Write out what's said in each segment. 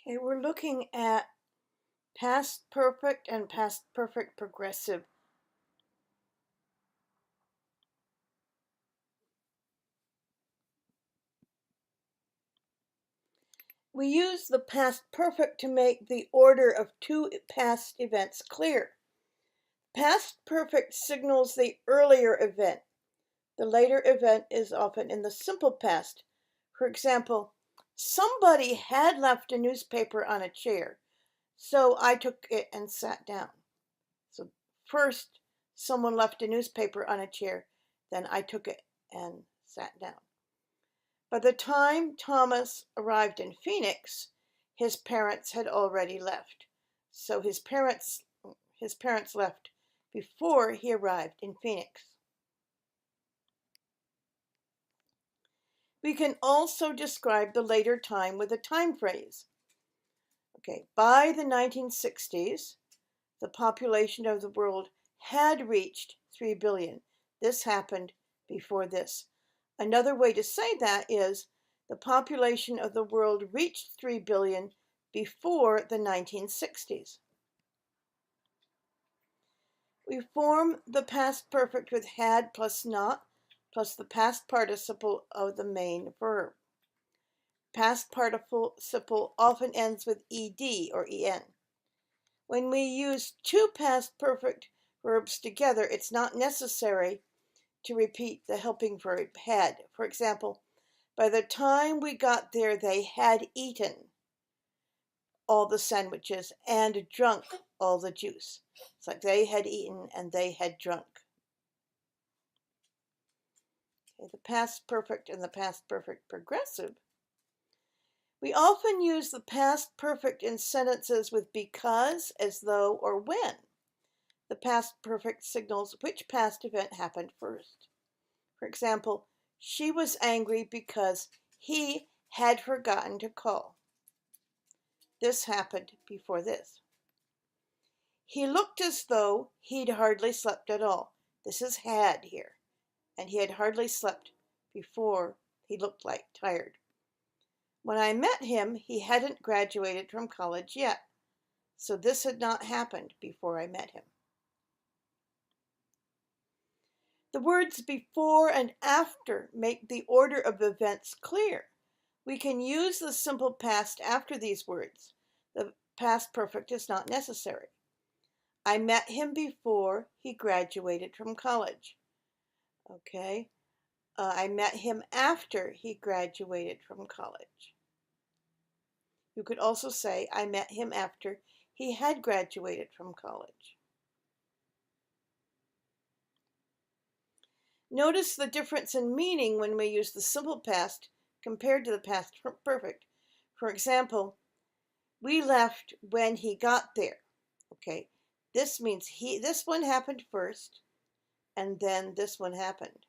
Okay, we're looking at past perfect and past perfect progressive. We use the past perfect to make the order of two past events clear. Past perfect signals the earlier event. The later event is often in the simple past. For example, somebody had left a newspaper on a chair, so I took it and sat down. So first, someone left a newspaper on a chair, then I took it and sat down. By the time Thomas arrived in Phoenix, his parents had already left. So his parents left before he arrived in Phoenix. We can also describe the later time with a time phrase. Okay, by the 1960s, the population of the world had reached 3 billion. This happened before this. Another way to say that is the population of the world reached 3 billion before the 1960s. We form the past perfect with had plus not plus the past participle of the main verb. Past participle often ends with ed or en. When we use two past perfect verbs together, it's not necessary to repeat the helping verb had. For example, by the time we got there, they had eaten all the sandwiches and drunk all the juice. It's like they had eaten and they had drunk. Okay, the past perfect and the past perfect progressive. We often use the past perfect in sentences with because, as though, or when. The past perfect signals which past event happened first. For example, she was angry because he had forgotten to call. This happened before this. He looked as though he'd hardly slept at all. This is had here. And he had hardly slept before he looked like tired. When I met him, he hadn't graduated from college yet. So this had not happened before I met him. The words before and after make the order of events clear. We can use the simple past after these words. The past perfect is not necessary. I met him before he graduated from college. Okay. I met him after he graduated from college. You could also say, I met him after he had graduated from college. Notice the difference in meaning when we use the simple past compared to the past perfect. For example, we left when he got there. Okay, this means this one happened first, and then this one happened.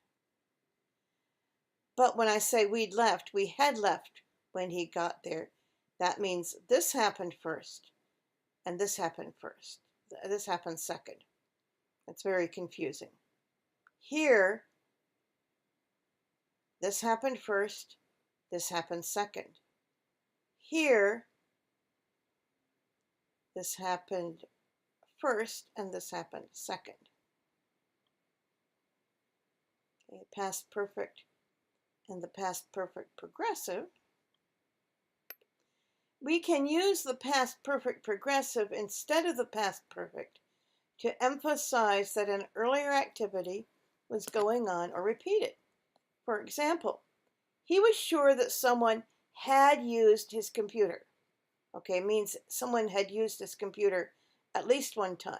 But when I say we'd left, we had left when he got there. That means this happened first, and this happened first. This happened second. That's very confusing. Here, this happened first, this happened second. Here, this happened first, and this happened second. Okay, past perfect and the past perfect progressive. We can use the past perfect progressive instead of the past perfect to emphasize that an earlier activity was going on or repeated. For example, he was sure that someone had used his computer. Okay, means someone had used his computer at least one time.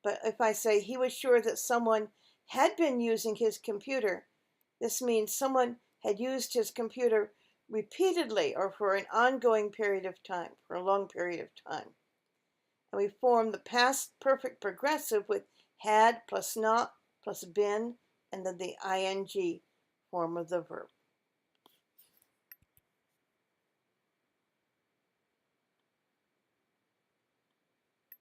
But if I say he was sure that someone had been using his computer, this means someone had used his computer repeatedly or for an ongoing period of time, for a long period of time. And we form the past perfect progressive with had plus not plus been, and then the ing form of the verb.